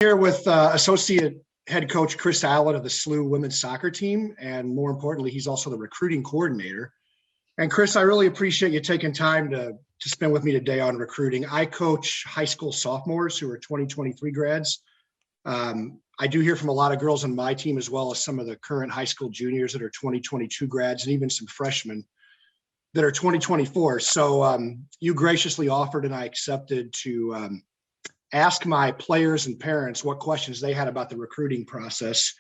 Here with Associate Head Coach Chris Allen of the SLU women's soccer team, and more importantly, he's also the recruiting coordinator. And Chris, I really appreciate you taking time to spend with me today on recruiting. I coach high school sophomores who are 2023 grads. I do hear from a lot of girls on my team, as well as some of the current high school juniors that are 2022 grads, and even some freshmen that are 2024. So you graciously offered, and I accepted, to ask my players and parents what questions they had about the recruiting process.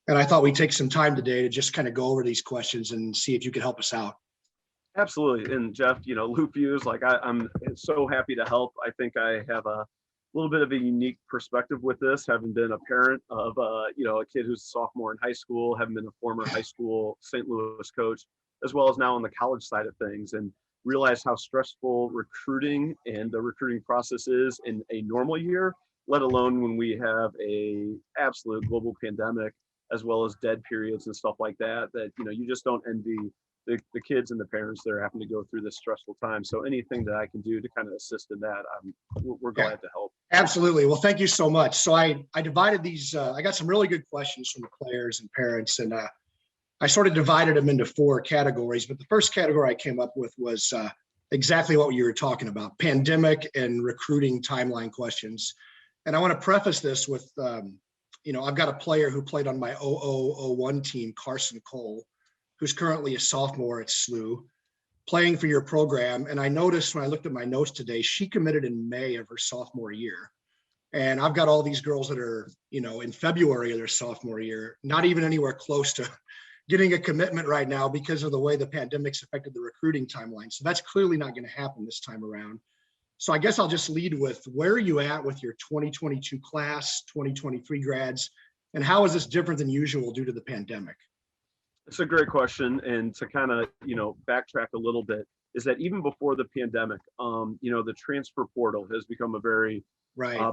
And I thought we'd take some time today to just kind of go over these questions and see if you could help us out. Absolutely. And Jeff, loop views, I'm so happy to help. I think I have a little bit of a unique perspective with this, having been a parent of a kid who's a sophomore in high school, having been a former high school St. Louis coach, as well as now on the college side of things, and realize how stressful recruiting and the recruiting process is in a normal year, let alone when we have a absolute global pandemic, as well as dead periods and stuff like that, you just don't envy the kids and the parents that are having to go through this stressful time. So anything that I can do to kind of assist in that, we're glad to help. Absolutely. Well, thank you so much. So I divided these, I got some really good questions from the players and parents, and I sort of divided them into four categories, but the first category I came up with was exactly what you were talking about: pandemic and recruiting timeline questions. And I want to preface this with, I've got a player who played on my 0001 team, Carson Cole, who's currently a sophomore at SLU, playing for your program. And I noticed when I looked at my notes today, she committed in May of her sophomore year. And I've got all these girls that are, in February of their sophomore year, not even anywhere close to getting a commitment right now because of the way the pandemic's affected the recruiting timeline. So that's clearly not going to happen this time around. So I guess I'll just lead with, where are you at with your 2022 class, 2023 grads, and how is this different than usual due to the pandemic? It's a great question. And to kind of, backtrack a little bit, is that even before the pandemic, the transfer portal has become a very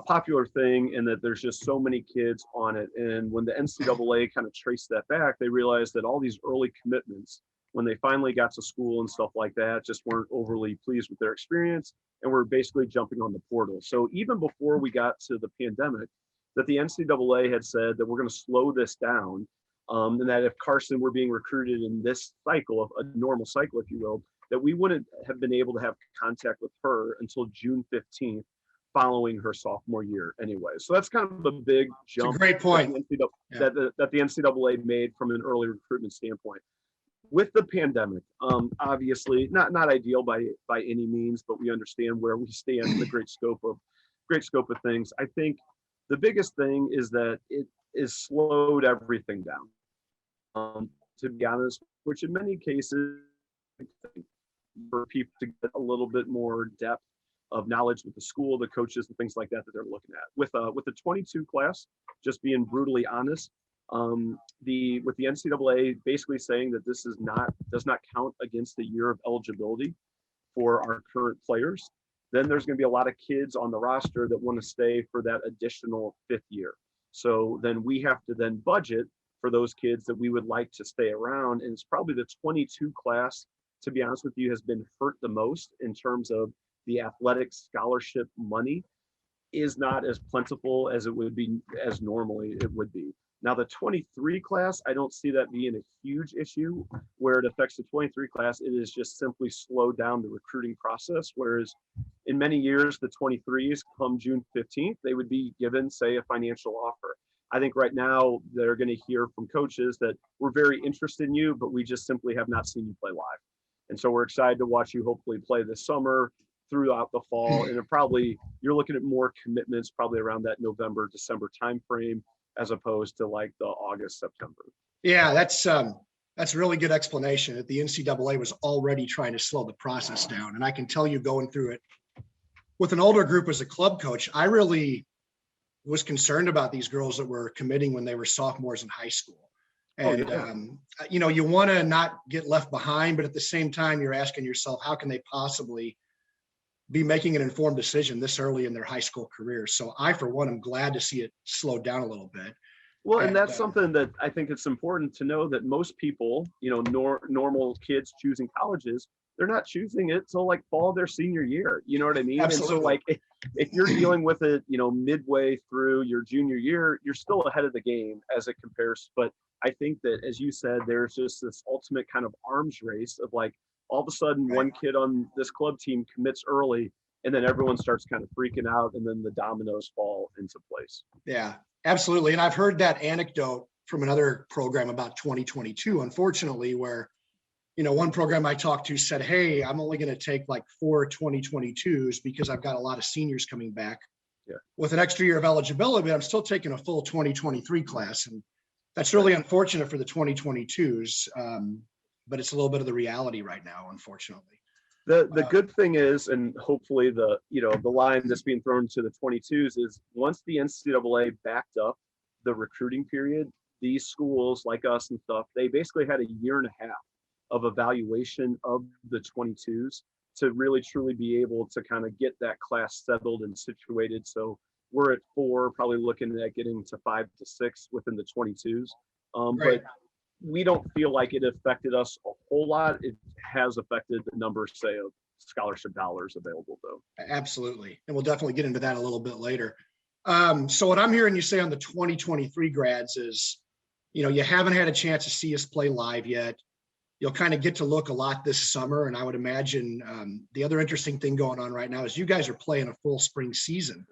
popular thing, and that there's just so many kids on it. And when the NCAA kind of traced that back, they realized that all these early commitments, when they finally got to school and stuff like that, just weren't overly pleased with their experience, and were basically jumping on the portal. So even before we got to the pandemic, that the NCAA had said that we're going to slow this down, and that if Carson were being recruited in this cycle, of a normal cycle, if you will, that we wouldn't have been able to have contact with her until June 15th, following her sophomore year anyway. So that's kind of a big jump. It's a great point. That the NCAA made from an early recruitment standpoint. With the pandemic, obviously not ideal by any means, but we understand where we stand in the great scope of things. I think the biggest thing is that it has slowed everything down. To be honest, which in many cases, for people to get a little bit more depth of knowledge with the school, the coaches, and things like that they're looking at. With the 22 class, just being brutally honest, with the NCAA basically saying that this does not count against the year of eligibility for our current players, then there's going to be a lot of kids on the roster that want to stay for that additional fifth year. So then we have to then budget for those kids that we would like to stay around. And it's probably the 22 class, to be honest with you, has been hurt the most in terms of the athletic scholarship money is not as plentiful as it would be, as normally it would be. Now the 23 class, I don't see that being a huge issue. Where it affects the 23 class, it is just simply slowed down the recruiting process. Whereas in many years, the 23s come June 15th, they would be given, say, a financial offer. I think right now they're going to hear from coaches that we're very interested in you, but we just simply have not seen you play live. And so we're excited to watch you hopefully play this summer, throughout the fall, and you're looking at more commitments probably around that November, December timeframe, as opposed to like the August, September. Yeah, that's a really good explanation, that the NCAA was already trying to slow the process down. And I can tell you, going through it with an older group as a club coach, I really was concerned about these girls that were committing when they were sophomores in high school. And, you want to not get left behind, but at the same time, you're asking yourself, how can they possibly be making an informed decision this early in their high school career? So I, for one, am glad to see it slowed down a little bit. Well, and that's something that I think it's important to know, that most people, normal kids choosing colleges, they're not choosing it till like fall of their senior year. You know what I mean? Absolutely. And so like if you're dealing with it, midway through your junior year, you're still ahead of the game as it compares. But I think that, as you said, there's just this ultimate kind of arms race of like all of a sudden one kid on this club team commits early, and then everyone starts kind of freaking out, and then the dominoes fall into place. Yeah, absolutely. And I've heard that anecdote from another program about 2022, unfortunately, where, one program I talked to said, hey, I'm only going to take like 4 2022s because I've got a lot of seniors coming back with an extra year of eligibility, but I'm still taking a full 2023 class. And that's really unfortunate for the 2022s. But it's a little bit of the reality right now, unfortunately. The good thing is, and hopefully the line that's being thrown to the 22s is, once the NCAA backed up the recruiting period, these schools like us and stuff, they basically had a year and a half of evaluation of the 22s to really truly be able to kind of get that class settled and situated. So we're at 4, probably looking at getting to 5 to 6 within the 22s. But we don't feel like it affected us a whole lot. It has affected the number, say, of scholarship dollars available, though. Absolutely. And we'll definitely get into that a little bit later. So what I'm hearing you say on the 2023 grads is, you haven't had a chance to see us play live yet. You'll kind of get to look a lot this summer. And I would imagine the other interesting thing going on right now is you guys are playing a full spring season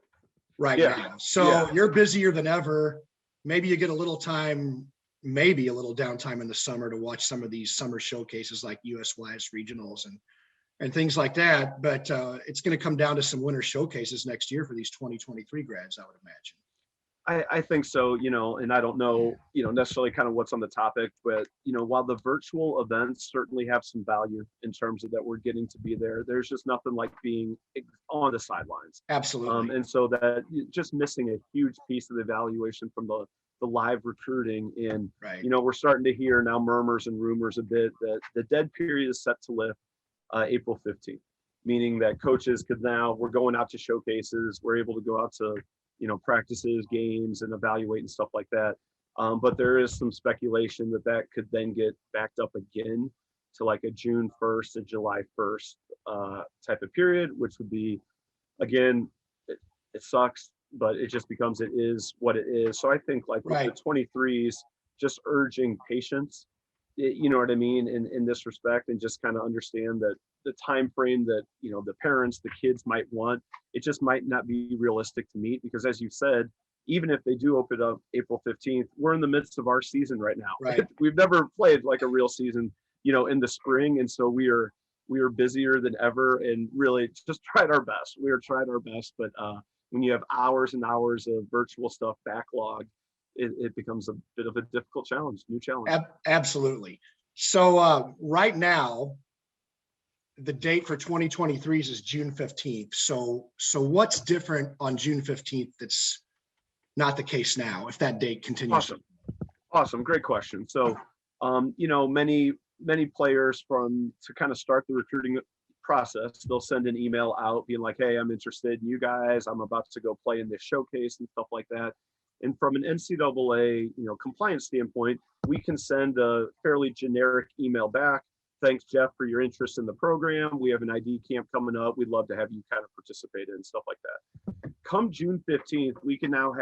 right now. So you're busier than ever. Maybe you get a little time, maybe a little downtime in the summer to watch some of these summer showcases like US West regionals and things like that. But it's going to come down to some winter showcases next year for these 2023 grads, I would imagine. I think so, and I don't know, necessarily kind of what's on the topic, but, while the virtual events certainly have some value in terms of that we're getting to be there, there's just nothing like being on the sidelines. Absolutely. And so that just missing a huge piece of the evaluation from the live recruiting. And, we're starting to hear now murmurs and rumors a bit that the dead period is set to lift April 15th, meaning that coaches we're going out to showcases, we're able to go out to, practices, games, and evaluate and stuff like that. But there is some speculation that could then get backed up again to like a June 1st to July 1st type of period, which would be, again, it sucks, but it just becomes, it is what it is. So I think like with the 23s, just urging patience, you know what I mean, in this respect, and just kind of understand that the time frame that the parents, the kids might want, it just might not be realistic to meet, because as you said, even if they do open up April 15th, we're in the midst of our season right now. We've never played like a real season, in the spring, and so we are busier than ever, and really just tried our best. We are trying our best, but when you have hours and hours of virtual stuff backlog, it becomes a bit of a difficult new challenge. Absolutely. So right now, the date for 2023s is June 15th. So what's different on June 15th that's not the case now, if that date continues? Awesome. Great question. So, many players to kind of start the recruiting process, they'll send an email out being like, hey, I'm interested in you guys. I'm about to go play in this showcase and stuff like that. And from an NCAA, compliance standpoint, we can send a fairly generic email back. Thanks, Jeff, for your interest in the program. We have an ID camp coming up. We'd love to have you kind of participate in stuff like that. Come June 15th, we can now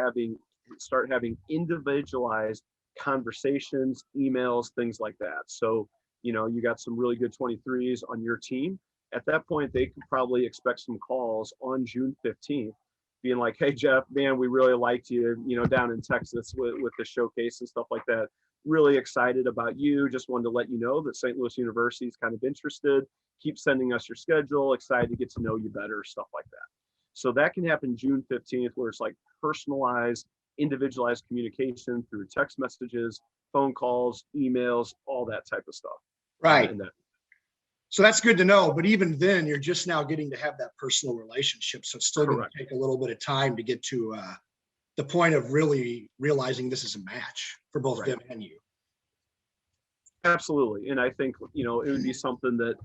start having individualized conversations, emails, things like that. So, you got some really good 23s on your team. At that point, they could probably expect some calls on June 15th being like, hey, Jeff, man, we really liked you, down in Texas with the showcase and stuff like that. Really excited about you. Just wanted to let you know that St. Louis University is kind of interested. Keep sending us your schedule. Excited to get to know you better, stuff like that. So that can happen June 15th, where it's like personalized, individualized communication through text messages, phone calls, emails, all that type of stuff. Right. So that's good to know. But even then, you're just now getting to have that personal relationship. So it's still going to take a little bit of time to get to the point of really realizing this is a match for both them and you. Absolutely. And I think, it would be something that,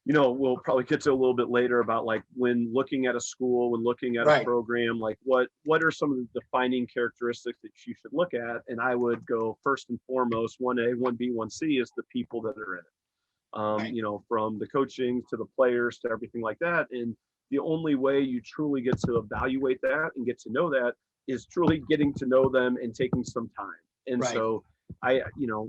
we'll probably get to a little bit later about like when looking at a school, when looking at a program, like what are some of the defining characteristics that you should look at? And I would go first and foremost, 1A, 1B, 1C is the people that are in it. Right. from the coaching to the players to everything like that. And the only way you truly get to evaluate that and get to know that is truly getting to know them and taking some time. And Right. so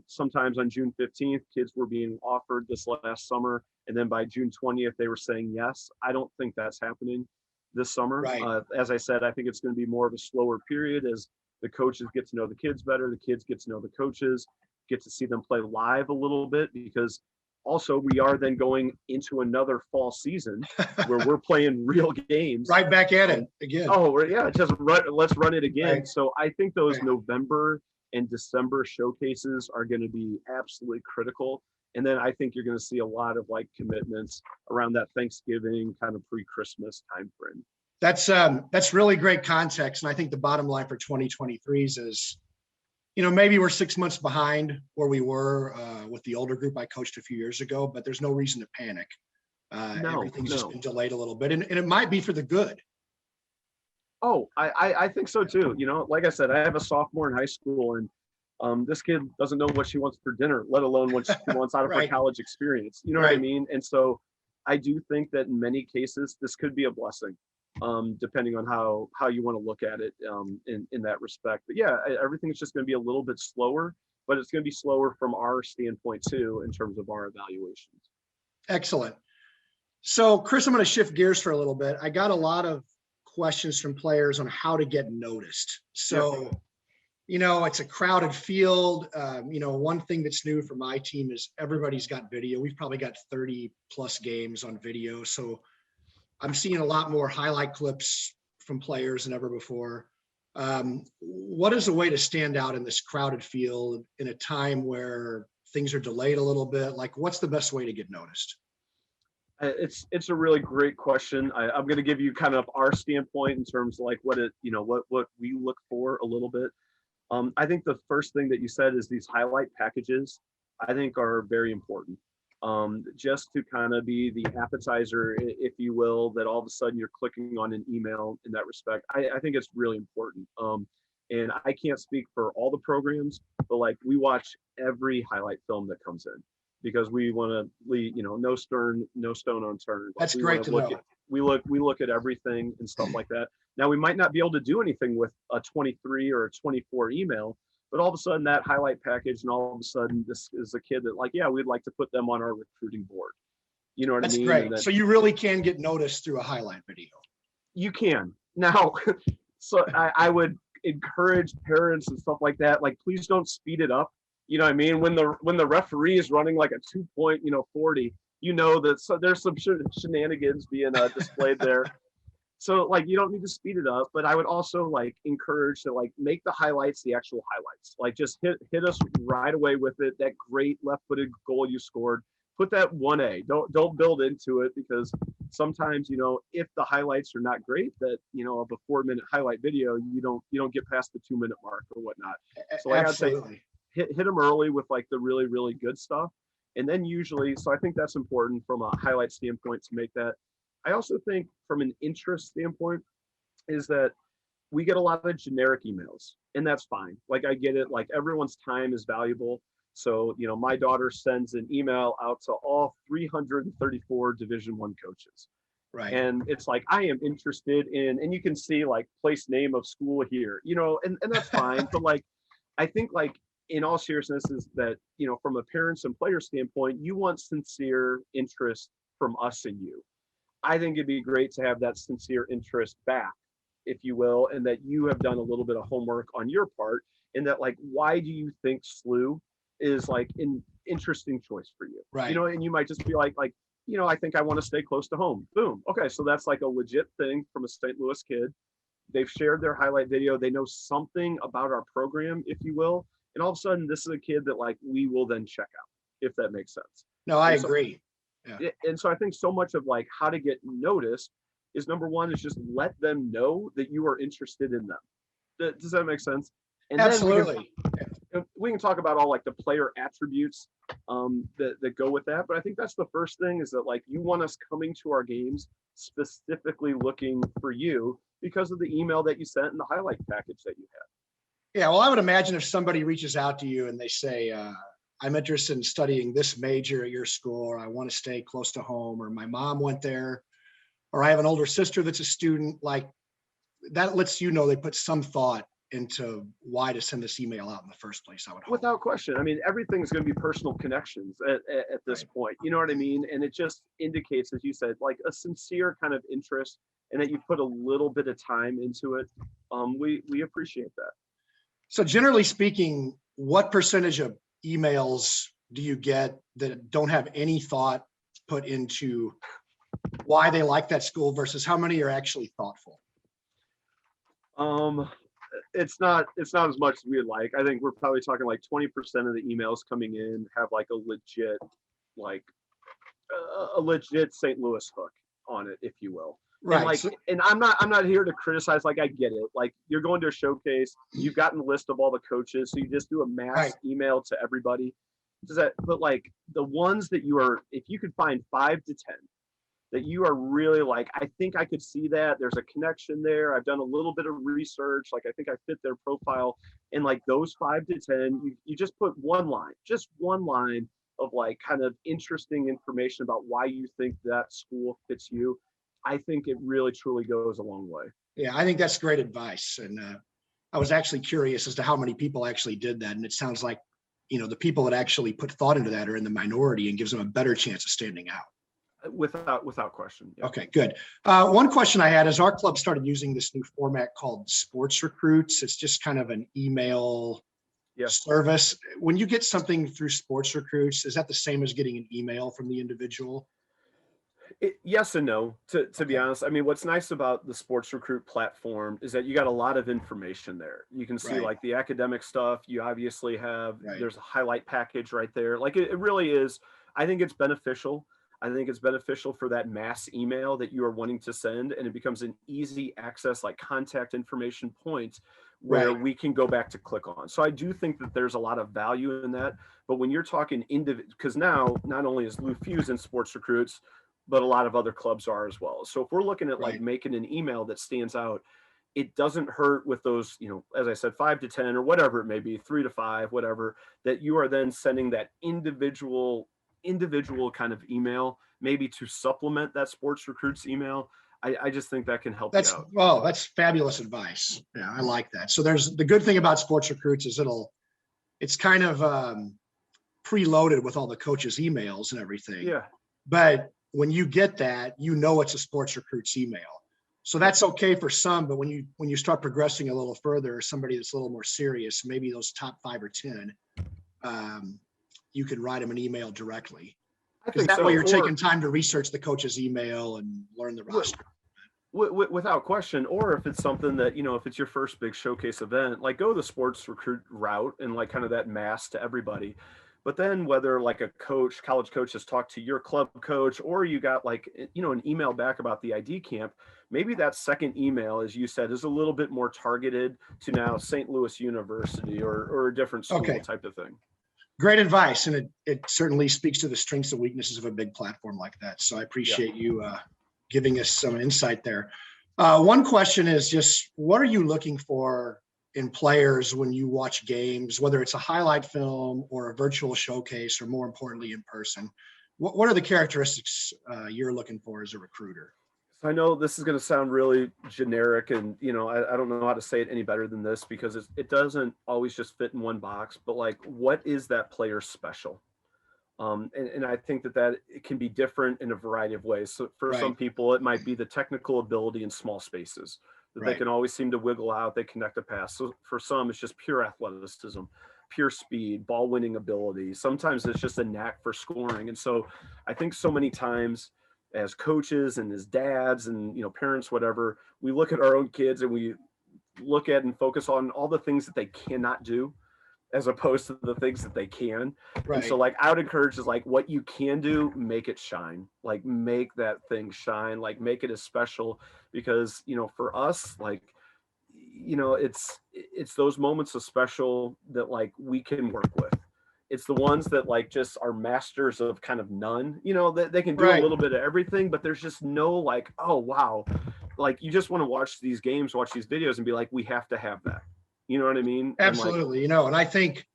sometimes on June 15th, kids were being offered this last summer. And then by June 20th, they were saying yes. I don't think that's happening this summer. Right. As I said, I think it's going to be more of a slower period as the coaches get to know the kids better. The kids get to know the coaches, get to see them play live a little bit, because also we are then going into another fall season where we're playing real games. Right back at it again. Oh, yeah, let's run it again. Right. So I think those Right. November and December showcases are going to be absolutely critical. And then I think you're going to see a lot of like commitments around that Thanksgiving kind of pre-Christmas timeframe. That's really great context. And I think the bottom line for 2023 is, maybe we're 6 months behind where we were with the older group I coached a few years ago, but there's no reason to panic. Everything's just been delayed a little bit, and it might be for the good. Oh, I think so too. Like I said, I have a sophomore in high school, and this kid doesn't know what she wants for dinner, let alone what she wants out of her Right. college experience. You know what I mean? And so I do think that in many cases, this could be a blessing, depending on how you want to look at it in that respect. But yeah, everything's just going to be a little bit slower, but it's going to be slower from our standpoint too, in terms of our evaluations. Excellent. So, Chris, I'm going to shift gears for a little bit. I got a lot of questions from players on how to get noticed. So, it's a crowded field. One thing that's new for my team is everybody's got video. We've probably got 30 plus games on video. So I'm seeing a lot more highlight clips from players than ever before. What is a way to stand out in this crowded field in a time where things are delayed a little bit? Like, what's the best way to get noticed? It's a really great question. I'm going to give you kind of our standpoint in terms of like what we look for a little bit. I think the first thing that you said is these highlight packages, I think are very important. Just to kind of be the appetizer, if you will, that all of a sudden you're clicking on an email in that respect. I think it's really important. And I can't speak for all the programs, but like we watch every highlight film that comes in, because we want to leave, no stone unturned. That's great to know. We look at everything and stuff like that. Now we might not be able to do anything with a 23 or a 24 email, but all of a sudden that highlight package, and all of a sudden this is a kid that like, yeah, we'd like to put them on our recruiting board. You know what I mean? That's great. So you really can get noticed through a highlight video. You can. Now, so I would encourage parents and stuff like that, like, please don't speed it up. You know what I mean? When the referee is running like a 2-point, 40, that there's some shenanigans being displayed there. So like, you don't need to speed it up, but I would also like encourage to like make the highlights the actual highlights. Like just hit us right away with it. That great left-footed goal you scored. Put that 1A. Don't build into it, because sometimes, if the highlights are not great, that of a 4-minute highlight video, you don't get past the 2-minute mark or whatnot. So like Absolutely. I'd say hit them early with like the really, really good stuff. And then usually, so I think that's important from a highlight standpoint to make that. I also think from an interest standpoint is that we get a lot of generic emails, and that's fine. Like I get it, like everyone's time is valuable. So, my daughter sends an email out to all 334 Division I coaches. Right. And it's like, I am interested in, and you can see like place name of school here, and that's fine. But like, I think like in all seriousness is that, from a parents and player standpoint, you want sincere interest from us and you. I think it'd be great to have that sincere interest back, if you will, and that you have done a little bit of homework on your part, and that like, why do you think SLU is like an interesting choice for you? Right. And you might just be like, I think I want to stay close to home. Boom. Okay. So that's like a legit thing from a St. Louis kid. They've shared their highlight video. They know something about our program, if you will. And all of a sudden, this is a kid that like we will then check out, if that makes sense. No, I agree. Yeah. And so I think so much of like how to get noticed is, number one, is just let them know that you are interested in them. Does that make sense? And Absolutely. Then we can talk about all like the player attributes that go with that. But I think that's the first thing, is that like you want us coming to our games specifically looking for you because of the email that you sent and the highlight package that you had. Yeah. Well, I would imagine if somebody reaches out to you and they say, I'm interested in studying this major at your school, or I want to stay close to home, or my mom went there, or I have an older sister that's a student, like that lets you know they put some thought into why to send this email out in the first place, I would hope. Without question. I mean, everything's going to be personal connections at this point. You know what I mean? And it just indicates, as you said, like a sincere kind of interest, and that you put a little bit of time into it. We appreciate that. So generally speaking, what percentage of emails do you get that don't have any thought put into why they like that school versus how many are actually thoughtful? It's not as much as we would like. I think we're probably talking like 20% of the emails coming in have like a legit St. Louis hook on it, if you will. Right. And I'm not here to criticize. Like, I get it. Like, you're going to a showcase, you've gotten the list of all the coaches, so you just do a mass email to everybody. But like the ones that if you could find 5 to 10 that you are really like, I think I could see that there's a connection there. I've done a little bit of research. Like, I think I fit their profile. And like those 5 to 10, you just put one line of like kind of interesting information about why you think that school fits you. I think it really truly goes a long way. Yeah, I think that's great advice. And I was actually curious as to how many people actually did that. And it sounds like, the people that actually put thought into that are in the minority, and gives them a better chance of standing out. Without question. Yeah. Okay, good. One question I had is our club started using this new format called Sports Recruits. It's just kind of an email service. When you get something through Sports Recruits, is that the same as getting an email from the individual? Yes and no, to be honest. I mean, what's nice about the Sports Recruit platform is that you got a lot of information there. You can see like the academic stuff. You obviously have, there's a highlight package right there. Like it really is. I think it's beneficial. I think it's beneficial for that mass email that you are wanting to send, and it becomes an easy access, like contact information point where we can go back to click on. So I do think that there's a lot of value in that. But when you're talking because now not only is Lou Fuse in Sports Recruits, but a lot of other clubs are as well. So if we're looking at like making an email that stands out, it doesn't hurt with those, as I said, 5 to 10 or whatever it may be, 3 to 5, whatever, that you are then sending that individual kind of email, maybe to supplement that Sports Recruits email. I just think that can help you out. Well, that's fabulous advice. Yeah, I like that. So there's the good thing about Sports Recruits is it's kind of preloaded with all the coaches' emails and everything. Yeah. But when you get that, it's a Sports Recruits email. So that's okay for some, but when you start progressing a little further, somebody that's a little more serious, maybe those top 5 or 10, you can write them an email directly. Because that way you're taking time to research the coach's email and learn the roster. Without question. Or if it's something that, if it's your first big showcase event, like go the Sports Recruit route and like kind of that mass to everybody. But then whether like a college coach has talked to your club coach, or you got like, an email back about the ID camp, maybe that second email, as you said, is a little bit more targeted to now St. Louis University or a different school type of thing. Great advice. And it certainly speaks to the strengths and weaknesses of a big platform like that. So I appreciate you giving us some insight there. One question is just, what are you looking for in players when you watch games, whether it's a highlight film or a virtual showcase, or more importantly, in person? What are the characteristics you're looking for as a recruiter? So I know this is going to sound really generic, and I don't know how to say it any better than this, because it doesn't always just fit in one box. But like, what is that player special? And I think that it can be different in a variety of ways. So for some people, it might be the technical ability in small spaces that they can always seem to wiggle out. They connect a pass. So for some, it's just pure athleticism, pure speed, ball winning ability. Sometimes it's just a knack for scoring. And so I think so many times as coaches and as dads and, parents, whatever, we look at our own kids and we look at and focus on all the things that they cannot do, as opposed to the things that they can. And so like, I would encourage is like, what you can do, make it shine, like make that thing shine, like make it as special, because, for us, like, it's those moments of special that like we can work with. It's the ones that like just are masters of kind of none, that they can do a little bit of everything, but there's just no like, oh, wow. Like you just want to watch these games, watch these videos and be like, we have to have that. You know what I mean? Absolutely. And I think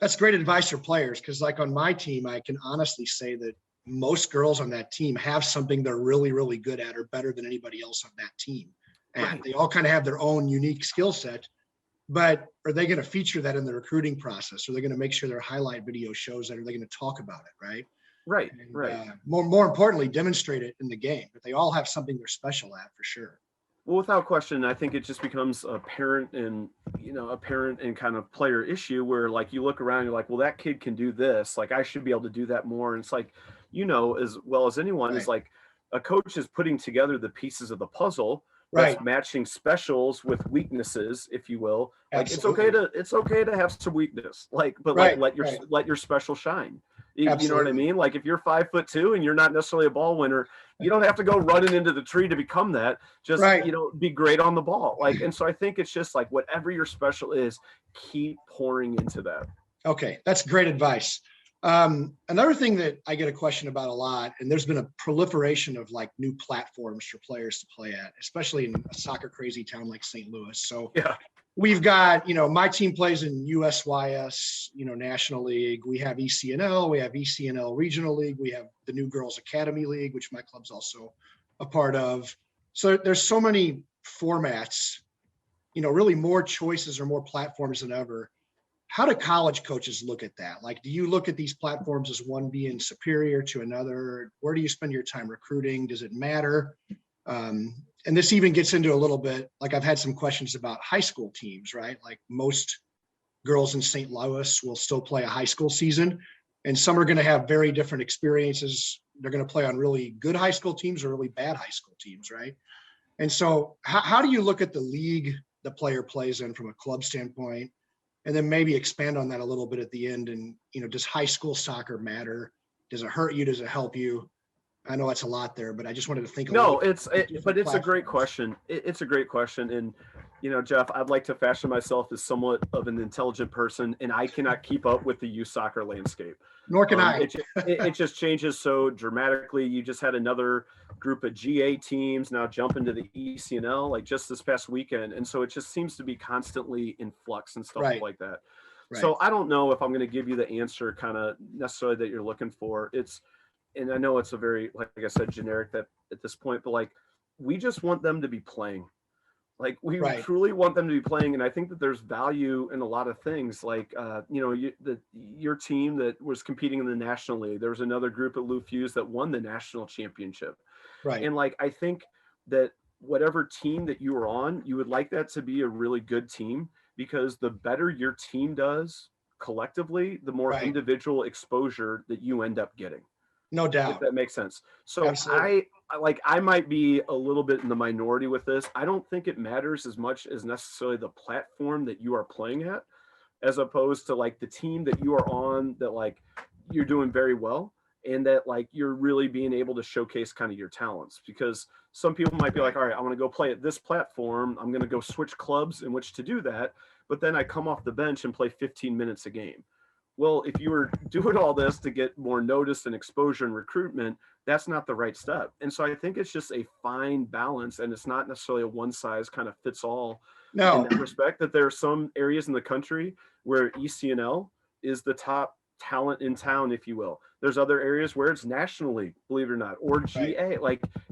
That's great advice for players, because like on my team, I can honestly say that most girls on that team have something they're really, really good at or better than anybody else on that team. And Right. they all kind of have their own unique skill set. But are they going to feature that in the recruiting process? Are they going to make sure their highlight video shows that? Are they going to talk about it? Right. Right. And Right. more importantly, demonstrate it in the game. But they all have something they're special at for sure. Well, without question, I think it just becomes a parent and kind of player issue where like you look around, you're like, well, that kid can do this. Like I should be able to do that more. And it's like, as well as anyone is Right. like a coach is putting together the pieces of the puzzle Right. that's matching specials with weaknesses, if you will. Like Absolutely. it's okay to have some weakness, like, but Right. like Right. let your special shine. You know what I Absolutely. mean? Like if you're 5'2" and you're not necessarily a ball winner, you don't have to go running into the tree to become that. Just, Right. be great on the ball. Like, and so I think it's just like whatever your special is, keep pouring into that. Okay. That's great advice. Another thing that I get a question about a lot, and there's been a proliferation of like new platforms for players to play at, especially in a soccer crazy town like St. Louis. So Yeah. we've got, my team plays in USYS, National League. We have ECNL, we have ECNL Regional League. We have the New Girls Academy League, which my club's also a part of. So there's so many formats, really more choices or more platforms than ever. How do college coaches look at that? Like, do you look at these platforms as one being superior to another? Where do you spend your time recruiting? Does it matter? And this even gets into a little bit, like I've had some questions about high school teams, right? Like most girls in St. Louis will still play a high school season, and some are going to have very different experiences. They're going to play on really good high school teams or really bad high school teams, right? And so how do you look at the league the player plays in from a club standpoint? And then maybe expand on that a little bit at the end. And, does high school soccer matter? Does it hurt you? Does it help you? I know that's a lot there, but I just wanted to think a little bit. But it's a great question. It's a great question. And, Jeff, I'd like to fashion myself as somewhat of an intelligent person, and I cannot keep up with the youth soccer landscape. Nor can I. It just changes so dramatically. You just had another group of GA teams now jump into the ECNL like just this past weekend. And so it just seems to be constantly in flux and stuff like that. Right. So I don't know if I'm going to give you the answer kind of necessarily that you're looking for. And I know it's a very, like I said, generic that at this point, but like, we just want them to be playing. Like we truly want them to be playing. And I think that there's value in a lot of things. Like, your team that was competing in the National League, there was another group at Lou Fuse that won the national championship. Right. And like, I think that whatever team that you were on, you would like that to be a really good team, because the better your team does collectively, the more individual exposure that you end up getting. No doubt. If that makes sense. So Absolutely. I might be a little bit in the minority with this. I don't think it matters as much as necessarily the platform that you are playing at, as opposed to like the team that you are on, that like you're doing very well, and that like you're really being able to showcase kind of your talents. Because some people might be like, all right, I want to go play at this platform. I'm going to go switch clubs in which to do that. But then I come off the bench and play 15 minutes a game. Well, if you were doing all this to get more notice and exposure and recruitment, that's not the right step. And so I think it's just a fine balance, and it's not necessarily a one size kind of fits all. No. In that respect, that there are some areas in the country where ECNL is the top talent in town, if you will. There's other areas where it's National League, believe it or not, or GA,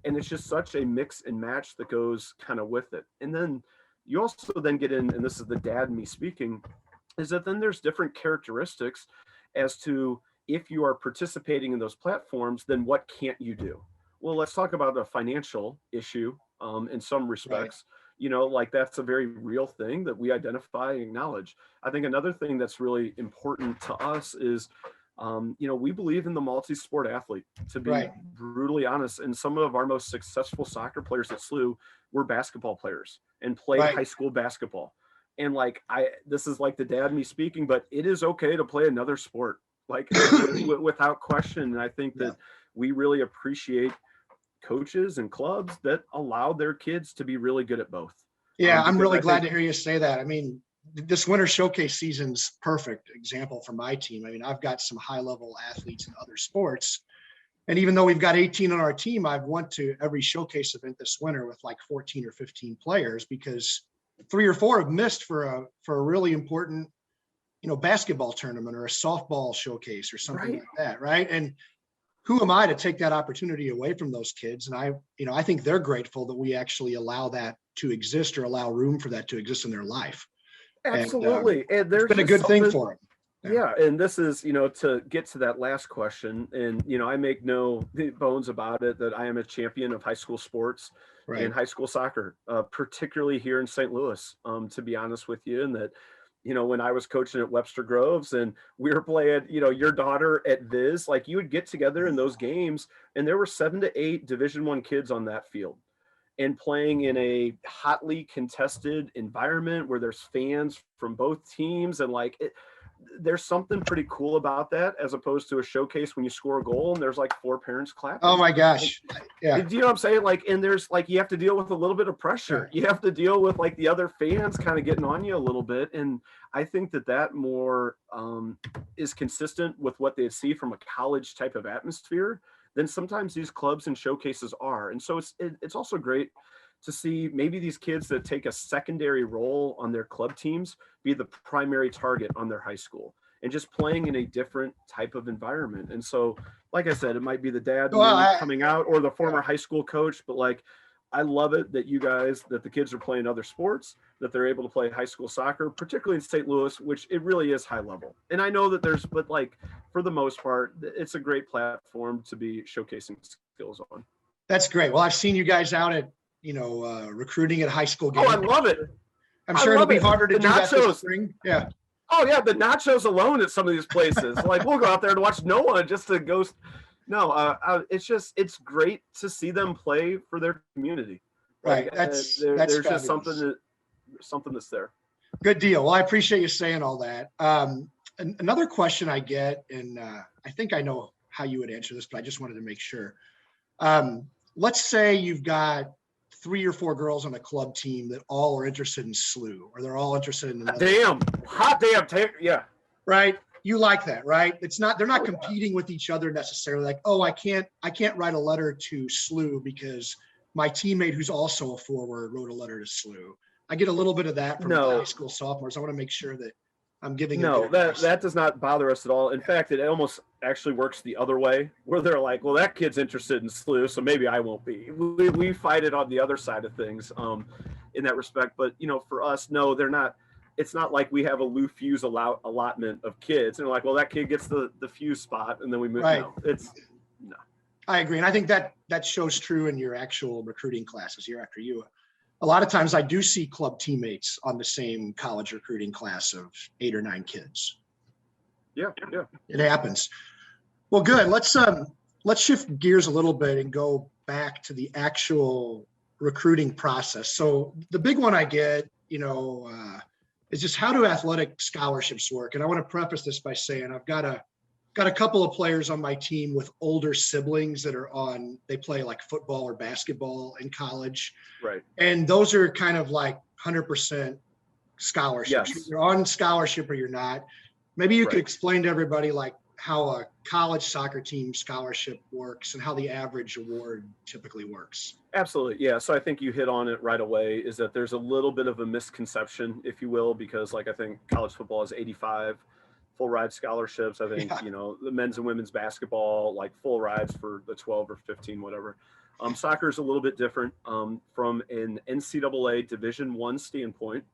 and it's just such a mix and match that goes kind of with it. And then you also then get in, and this is the dad in me speaking, is that then there's different characteristics as to if you are participating in those platforms, then what can't you do? Well, let's talk about a financial issue in some respects. Like that's a very real thing that we identify and acknowledge. I think another thing that's really important to us is, we believe in the multi-sport athlete, to be brutally honest. And some of our most successful soccer players at SLU were basketball players and played high school basketball. And like, this is like the dad me speaking, but it is okay to play another sport, like without question. And I think that we really appreciate coaches and clubs that allow their kids to be really good at both. Yeah, I'm really glad to hear you say that. I mean, this winter showcase season's perfect example for my team. I mean, I've got some high level athletes in other sports. And even though we've got 18 on our team, I've went to every showcase event this winter with like 14 or 15 players, because 3 or 4 have missed for a really important basketball tournament or a softball showcase or something Right. like that. Right. And who am I to take that opportunity away from those kids? And I think they're grateful that we actually allow that to exist or allow room for that to exist in their life. And Absolutely. And it's there's been a just good thing something. for them. Yeah, and this is, to get to that last question, and I make no bones about it that I am a champion of high school sports and Right. high school soccer, particularly here in St. Louis, to be honest with you. And that, when I was coaching at Webster Groves and we were playing, your daughter at Viz, like you would get together in those games, and there were 7 to 8 Division I kids on that field, and playing in a hotly contested environment where there's fans from both teams, and there's something pretty cool about that, as opposed to a showcase when you score a goal and there's like 4 parents clapping. Oh my gosh. Yeah. Do you know what I'm saying? And there's you have to deal with a little bit of pressure. Yeah. You have to deal with the other fans kind of getting on you a little bit. And I think that more is consistent with what they see from a college type of atmosphere than sometimes these clubs and showcases are. And so it's also great to see maybe these kids that take a secondary role on their club teams be the primary target on their high school, and just playing in a different type of environment. And so, like I said, it might be the dad coming out or the former high school coach, but I love it that that the kids are playing other sports, that they're able to play high school soccer, particularly in St. Louis, which it really is high level. And I know that but for the most part, it's a great platform to be showcasing skills on. That's great. Well, I've seen you guys out at, recruiting at high school games. Oh, I love it. I'm sure it'll be harder to do that this spring. Yeah. Oh yeah, the nachos alone at some of these places. We'll go out there and watch no one just to go. No, it's great to see them play for their community. Right. There's just something that's there. Good deal. Well, I appreciate you saying all that. Another question I get, and I think I know how you would answer this, but I just wanted to make sure. Let's say you've got 3 or 4 girls on a club team that all are interested in SLU, or they're all interested in hot damn, yeah. Right. You like that, right? They're not competing with each other necessarily. I can't write a letter to SLU because my teammate who's also a forward wrote a letter to SLU. I get a little bit of that from the high school sophomores. I want to make sure that I'm giving. No, that does not bother us at all. In fact, it almost actually works the other way, where they're like, well, that kid's interested in SLU, so maybe I won't be. We fight it on the other side of things in that respect. But, for us, no, they're not. It's not like we have a Lou Fuse allotment of kids. And they're like, well, that kid gets the Fuse spot, and then we move. Right. No. I agree. And I think that shows true in your actual recruiting classes year after year. A lot of times I do see club teammates on the same college recruiting class of 8 or 9 kids. Yeah. It happens. Well, good. Let's shift gears a little bit and go back to the actual recruiting process. So the big one I get, is just how do athletic scholarships work? And I want to preface this by saying I've got a couple of players on my team with older siblings that they play football or basketball in college. Right. And those are kind of 100% scholarships. Yes. You're on scholarship or you're not. Maybe you could explain to everybody how a college soccer team scholarship works and how the average award typically works. Absolutely. Yeah. So I think you hit on it right away, is that there's a little bit of a misconception, if you will, because I think college football is 85 full ride scholarships. I think, the men's and women's basketball, full rides for the 12 or 15, whatever. Soccer is a little bit different from an NCAA Division I standpoint.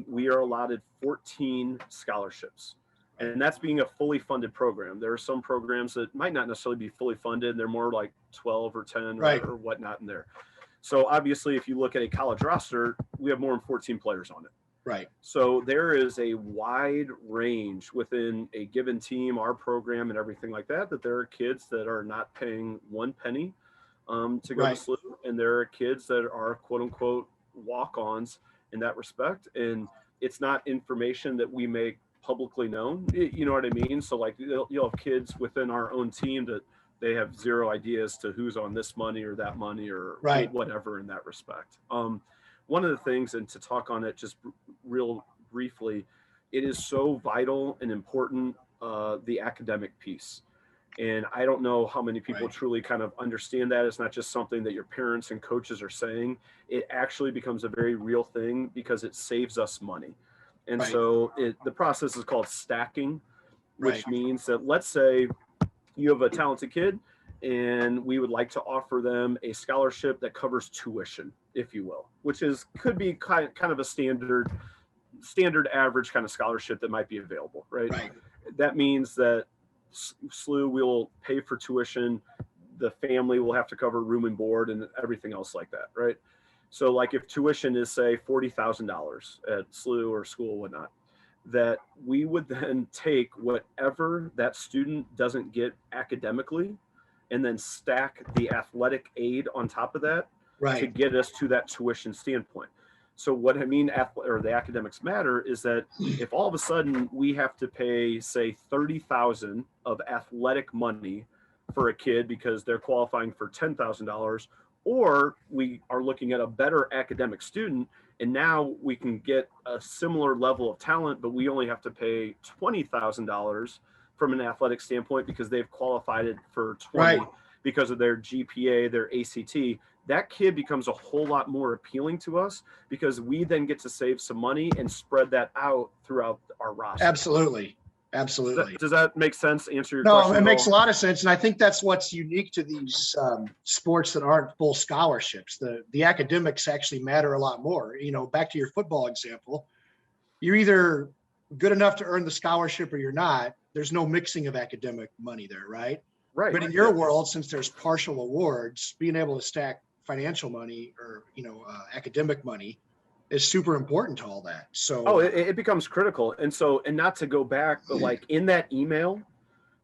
We are allotted 14 scholarships, and that's being a fully funded program. There are some programs that might not necessarily be fully funded. They're more 12 or 10 or whatnot in there. So obviously, if you look at a college roster, we have more than 14 players on it. Right. So there is a wide range within a given team, our program and everything like that there are kids that are not paying 1 penny to go to SLU, and there are kids that are quote unquote walk-ons in that respect. And it's not information that we make publicly known, you know what I mean? So you'll have kids within our own team that they have zero idea as to who's on this money or that money or whatever in that respect. One of the things, and to talk on it just real briefly, it is so vital and important, the academic piece. And I don't know how many people truly kind of understand that. It's not just something that your parents and coaches are saying. It actually becomes a very real thing because it saves us money. And Right. so the process is called stacking, which Right. means that, let's say you have a talented kid and we would like to offer them a scholarship that covers tuition, if you will, which could be kind of a standard average kind of scholarship that might be available, right? Right. That means that SLU will pay for tuition, the family will have to cover room and board and everything else like that, right? So like if tuition is say $40,000 at SLU or school, whatnot, that we would then take whatever that student doesn't get academically and then stack the athletic aid on top of that to Right. get us to that tuition standpoint. So what I mean, or the academics matter, is that if all of a sudden we have to pay, say, $30,000 of athletic money for a kid because they're qualifying for $10,000, or we are looking at a better academic student and now we can get a similar level of talent, but we only have to pay $20,000 from an athletic standpoint because they've qualified it for 20 Right. because of their GPA, their ACT. That kid becomes a whole lot more appealing to us because we then get to save some money and spread that out throughout our roster. Absolutely. Absolutely. Does that make sense? Answer your No, question? it makes a lot of sense. And I think that's what's unique to these sports that aren't full scholarships. The academics actually matter a lot more. Back to your football example, you're either good enough to earn the scholarship or you're not. There's no mixing of academic money there, right? Right. But in your world, since there's partial awards, being able to stack financial money or, academic money is super important to all that. So, it becomes critical. And not to go back, but like in that email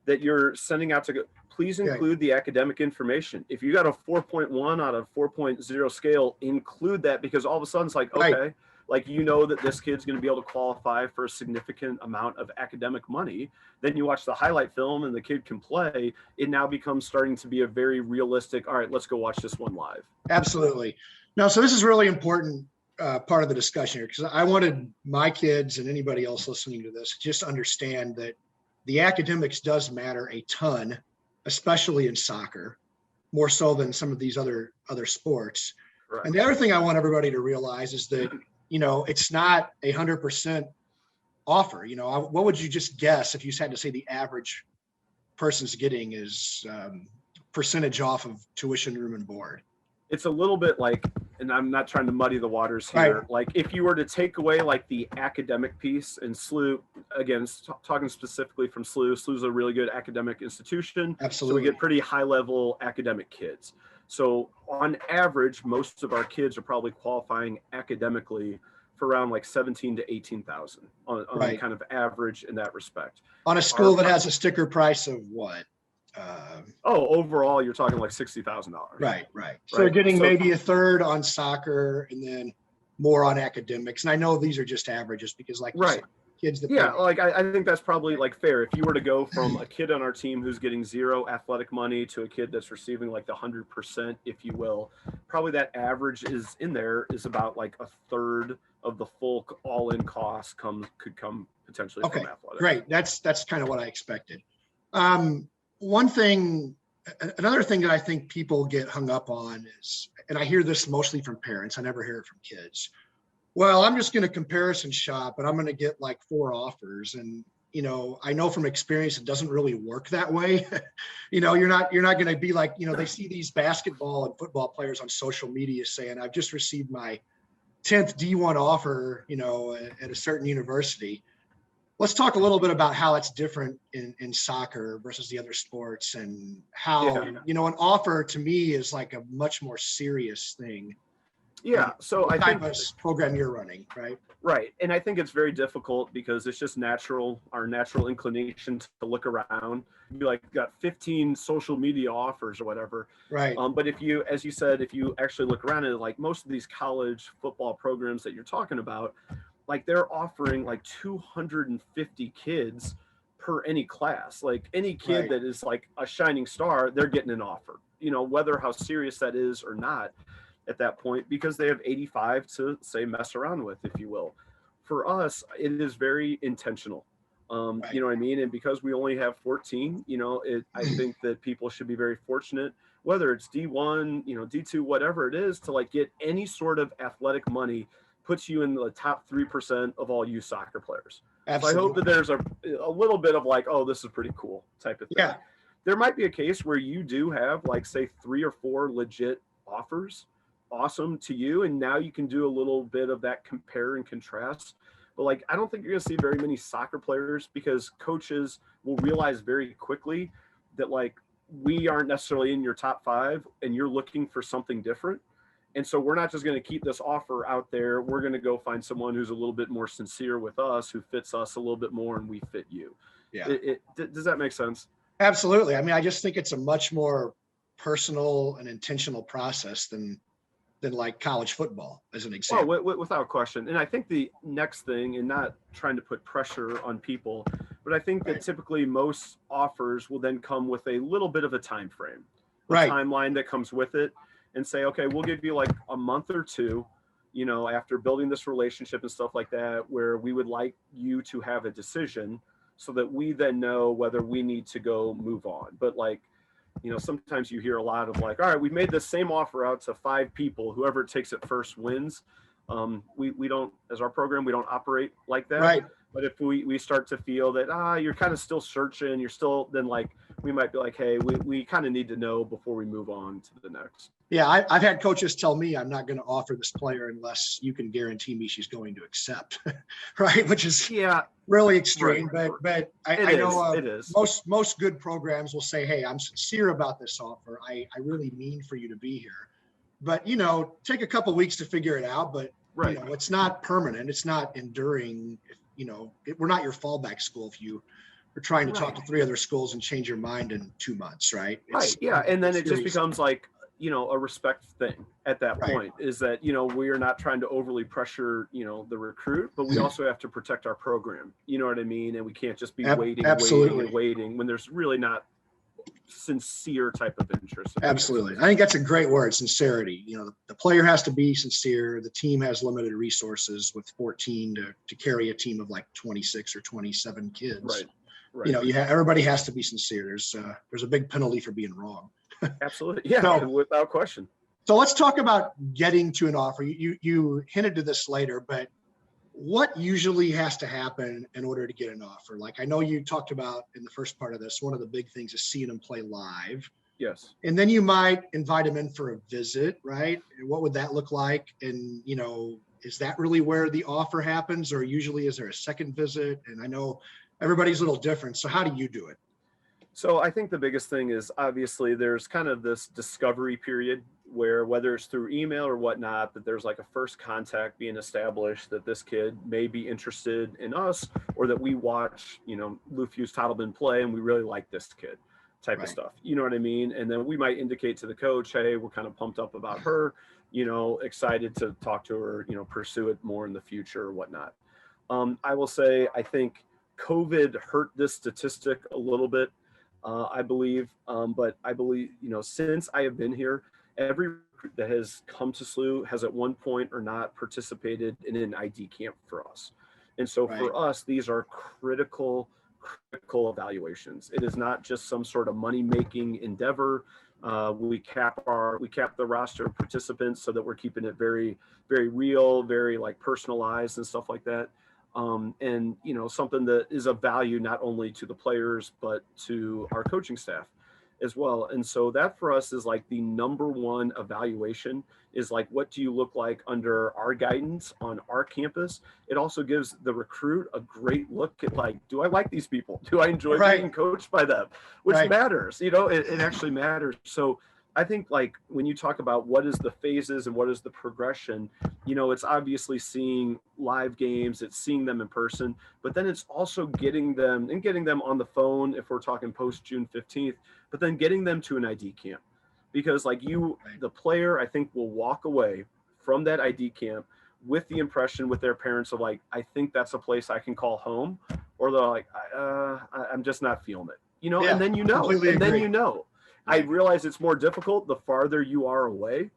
that you're sending out to go, please include the academic information. If you got a 4.1 out of 4.0 scale, include that, because all of a sudden it's like, okay, right. like, that this kid's going to be able to qualify for a significant amount of academic money. Then you watch the highlight film and the kid can play. It now becomes starting to be a very realistic, all right, let's go watch this one live. Absolutely. No, so this is really important part of the discussion here, because I wanted my kids and anybody else listening to this just understand that the academics does matter a ton, especially in soccer, more so than some of these other sports. Right. And the other thing I want everybody to realize is that, it's not 100% offer. What would you just guess if you had to say the average person's getting is percentage off of tuition, room and board? It's a little bit like, and I'm not trying to muddy the waters here. Right. Like if you were to take away like the academic piece, and SLU, again, talking specifically from SLU's a really good academic institution. Absolutely. So we get pretty high level academic kids. So on average, most of our kids are probably qualifying academically for around like 17 to 18,000 on Right. kind of average in that respect. On a school that has a sticker price of what? Overall, you're talking like $60,000. Right. So they're getting maybe a third on soccer and then more on academics. And I know these are just averages because, like, you said, kids that like I think that's probably like fair. If you were to go from a kid on our team who's getting zero athletic money to a kid that's receiving like the 100%, if you will, probably that average is about like a third of the full all-in cost could come potentially from athletics. Great. That's kind of what I expected. Another thing that I think people get hung up on is, and I hear this mostly from parents, I never hear it from kids. Well, I'm just going to comparison shop and I'm going to get like 4 offers. And, I know from experience, it doesn't really work that way. You're not going to be like, they see these basketball and football players on social media saying, I've just received my 10th D1 offer, at a certain university. Let's talk a little bit about how it's different in soccer versus the other sports, and how, an offer to me is like a much more serious thing. Yeah. So I think this program you're running, right? Right. And I think it's very difficult because it's just our natural inclination to look around, be like, got 15 social media offers or whatever. Right. But if you, as you said, if you actually look around at like most of these college football programs that you're talking about, like they're offering like 250 kids per any class. Like any kid that is like a shining star, they're getting an offer, whether how serious that is or not at that point, because they have 85 to say mess around with, if you will. For us, it is very intentional. You know what I mean? And because we only have 14, I think that people should be very fortunate, whether it's D1, D2, whatever it is, to like get any sort of athletic money puts you in the top 3% of all youth soccer players. Absolutely. So I hope that there's a little bit of like, oh, this is pretty cool type of thing. Yeah. There might be a case where you do have like, say, 3 or 4 legit offers, awesome to you. And now you can do a little bit of that compare and contrast. But like, I don't think you're going to see very many soccer players, because coaches will realize very quickly that like, we aren't necessarily in your top 5 and you're looking for something different. And so we're not just going to keep this offer out there. We're going to go find someone who's a little bit more sincere with us, who fits us a little bit more, and we fit you. Yeah. Does that make sense? Absolutely. I mean, I just think it's a much more personal and intentional process than like college football, as an example. Well, without question. And I think the next thing, and not trying to put pressure on people, but I think that typically most offers will then come with a little bit of a time frame, a timeline that comes with it, and say, okay, we'll give you like a month or 2, you know, after building this relationship and stuff like that, where we would like you to have a decision so that we then know whether we need to go move on. But like, you know, sometimes you hear a lot of like, all right, we've made the same offer out to 5 people, whoever takes it first wins. We don't, as our program, we don't operate like that. Right. But if we start to feel that, you're kind of still searching, you're still, then like, we might be like, hey, we kind of need to know before we move on to the next. Yeah. I've had coaches tell me I'm not going to offer this player unless you can guarantee me she's going to accept. Right. Which is really extreme, but I know most good programs will say, hey, I'm sincere about this offer. I really mean for you to be here, but, you know, take a couple of weeks to figure it out, but you know, it's not permanent. It's not enduring. You know, we're not your fallback school if you are trying to talk to 3 other schools and change your mind in 2 months, right? Yeah. And then it just becomes like, you know, a respect thing at that point, is that, you know, we are not trying to overly pressure, you know, the recruit, but we also have to protect our program. You know what I mean? And we can't just be waiting when there's really not sincere type of interest. Absolutely. I think that's a great word, sincerity. You know, the player has to be sincere. The team has limited resources with 14 to carry a team of like 26 or 27 kids. Right. You know, everybody has to be sincere. There's a big penalty for being wrong. Absolutely. Yeah. Without question. So let's talk about getting to an offer. You hinted to this later, but what usually has to happen in order to get an offer? Like, I know you talked about in the first part of this, one of the big things is seeing them play live. Yes. And then you might invite them in for a visit, right? And what would that look like? And, you know, is that really where the offer happens, or usually is there a second visit? And I know everybody's a little different. So how do you do it? So I think the biggest thing is, obviously there's kind of this discovery period where, whether it's through email or whatnot, that there's like a first contact being established that this kid may be interested in us, or that we watch, you know, Jeff Tottleben play and we really like this kid type of stuff. You know what I mean? And then we might indicate to the coach, hey, we're kind of pumped up about her, you know, excited to talk to her, you know, pursue it more in the future or whatnot. I will say, I think COVID hurt this statistic a little bit. I believe, but I believe, you know, since I have been here, every recruit that has come to SLU has at one point or not participated in an ID camp for us. And so for us, these are critical evaluations. It is not just some sort of money-making endeavor. We cap the roster of participants so that we're keeping it very, very real, very like personalized and stuff like that. And, you know, something that is of value not only to the players, but to our coaching staff as well. And so that for us is like the number one evaluation, is like, what do you look like under our guidance on our campus? It also gives the recruit a great look at like, do I like these people? Do I enjoy being coached by them? Which matters, you know, it actually matters. So I think like when you talk about what is the phases and what is the progression, you know, it's obviously seeing live games, it's seeing them in person, but then it's also getting them on the phone if we're talking post June 15th, but then getting them to an ID camp. Because like the player, I think, will walk away from that ID camp with the impression with their parents of like, I think that's a place I can call home, or they're like, I'm just not feeling it, you know, and then you know. I realize it's more difficult the farther you are away,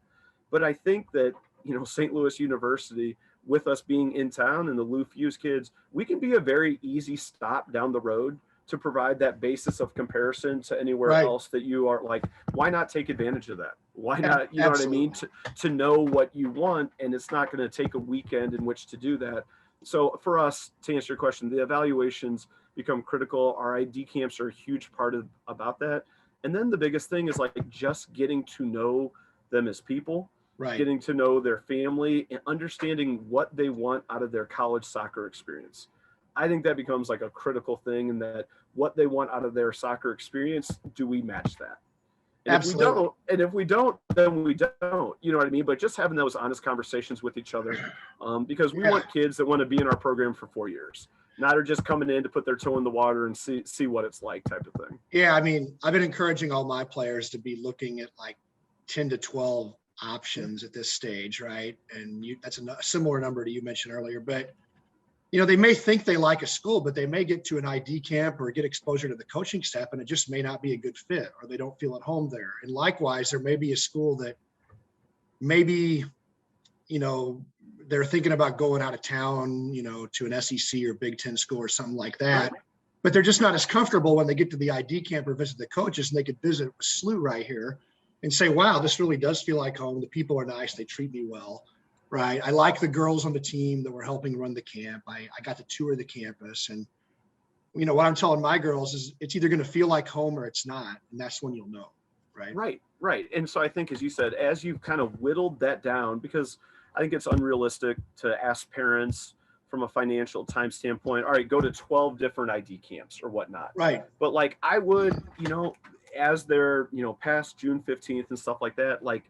but I think that, you know, St. Louis University, with us being in town and the Lou Fuse kids, we can be a very easy stop down the road to provide that basis of comparison to anywhere else that you are like, why not take advantage of that? Why not, you know what I mean? To know what you want, and it's not going to take a weekend in which to do that. So for us, to answer your question, the evaluations become critical. Our ID camps are a huge part of about that. And then the biggest thing is like just getting to know them as people, getting to know their family, and understanding what they want out of their college soccer experience. I think that becomes like a critical thing, in that what they want out of their soccer experience, do we match that? And Absolutely. if we don't, then we don't, you know what I mean? But just having those honest conversations with each other, because we want kids that want to be in our program for 4 years, not are just coming in to put their toe in the water and see what it's like, type of thing. Yeah. I mean, I've been encouraging all my players to be looking at like 10 to 12 options at this stage. Right. And that's a similar number to you mentioned earlier, but they may think they like a school, but they may get to an ID camp or get exposure to the coaching staff, and it just may not be a good fit, or they don't feel at home there. And likewise, there may be a school that maybe, they're thinking about going out of town, to an SEC or Big Ten school or something like that, but they're just not as comfortable when they get to the ID camp or visit the coaches, and they could visit a SLU right here and say, wow, this really does feel like home. The people are nice. They treat me well. Right. I like the girls on the team that were helping run the camp. I got to tour the campus, and, what I'm telling my girls is it's either going to feel like home or it's not. And that's when you'll know. Right. Right. And so I think, as you said, as you've kind of whittled that down, because I think it's unrealistic to ask parents from a financial time standpoint, all right, go to 12 different ID camps or whatnot. Right. But like I would, as they're, past June 15th and stuff like that, like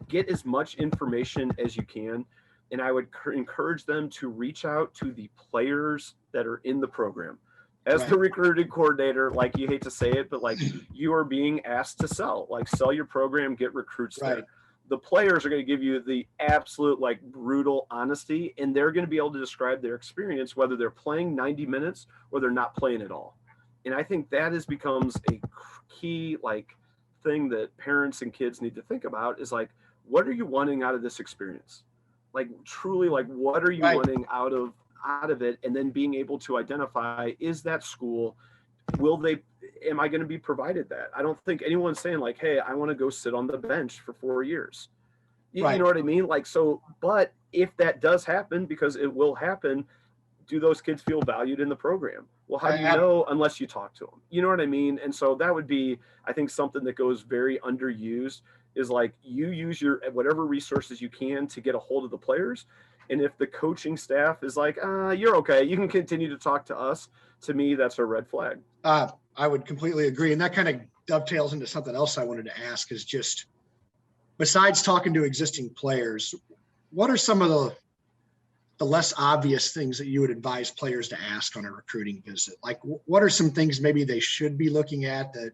get as much information as you can. And I would encourage them to reach out to the players that are in the program. As the recruiting coordinator, like, you hate to say it, but like you are being asked to sell your program, get recruits there. The players are going to give you the absolute like brutal honesty, and they're going to be able to describe their experience, whether they're playing 90 minutes or they're not playing at all. And I think that becomes a key like thing that parents and kids need to think about, is like, what are you wanting out of this experience? Like truly, like what are you wanting out of it? And then being able to identify, is that school, am I going to be provided that? I don't think anyone's saying like, hey, I want to go sit on the bench for 4 years. You know what I mean? Like, so, but if that does happen, because it will happen, do those kids feel valued in the program? Well, how do you know unless you talk to them? You know what I mean? And so that would be, I think, something that goes very underused, is like you use your whatever resources you can to get a hold of the players. And if the coaching staff is like, you're okay, you can continue to talk to us, to me, that's a red flag. I would completely agree. And that kind of dovetails into something else I wanted to ask, is just, besides talking to existing players, what are some of the less obvious things that you would advise players to ask on a recruiting visit? Like, what are some things maybe they should be looking at that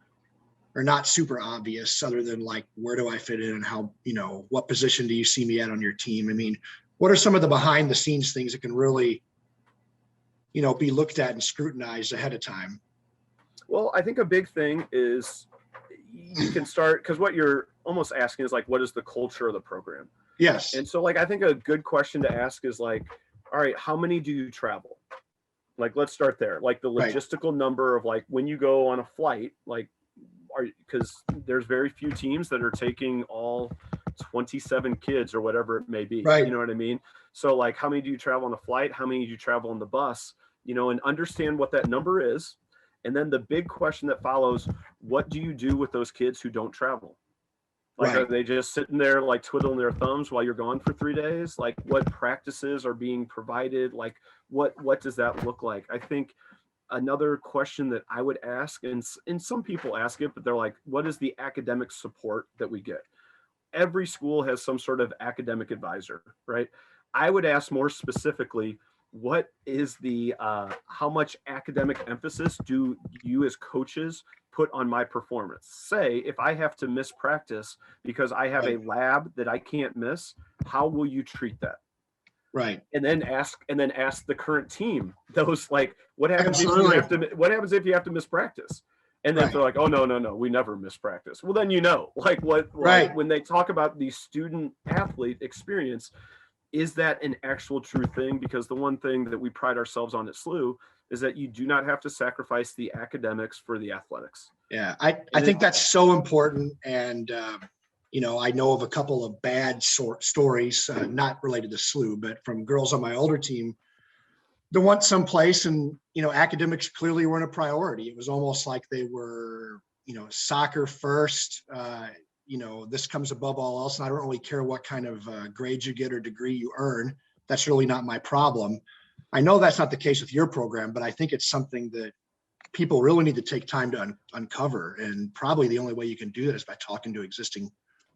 are not super obvious, other than like, where do I fit in, and how, what position do you see me at on your team? I mean, what are some of the behind the scenes things that can really, be looked at and scrutinized ahead of time? Well, I think a big thing is you can start, because what you're almost asking is like, what is the culture of the program? Yes. And so like, I think a good question to ask is like, all right, how many do you travel? Like, let's start there. Like the logistical number of like, when you go on a flight, like, because there's very few teams that are taking all 27 kids or whatever it may be. You know what I mean? So like, how many do you travel on a flight? How many do you travel on the bus? And understand what that number is. And then the big question that follows, what do you do with those kids who don't travel? Like, are they just sitting there like twiddling their thumbs while you're gone for 3 days? Like, what practices are being provided? Like, what does that look like? I think another question that I would ask, and some people ask it, but they're like, what is the academic support that we get? Every school has some sort of academic advisor, right? I would ask more specifically, what is the how much academic emphasis do you as coaches put on my performance? Say, if I have to miss practice because I have a lab that I can't miss, how will you treat that? Right. And then ask the current team those, like, what happens if you have to miss practice? And then they're like, oh, no, we never miss practice. Well, then, like when they talk about the student athlete experience, is that an actual true thing? Because the one thing that we pride ourselves on at SLU is that you do not have to sacrifice the academics for the athletics. Yeah, I think that's so important. And, I know of a couple of bad stories, not related to SLU, but from girls on my older team that went someplace and, academics clearly weren't a priority. It was almost like they were, soccer first. This comes above all else. And I don't really care what kind of grades you get or degree you earn. That's really not my problem. I know that's not the case with your program, but I think it's something that people really need to take time to uncover. And probably the only way you can do that is by talking to existing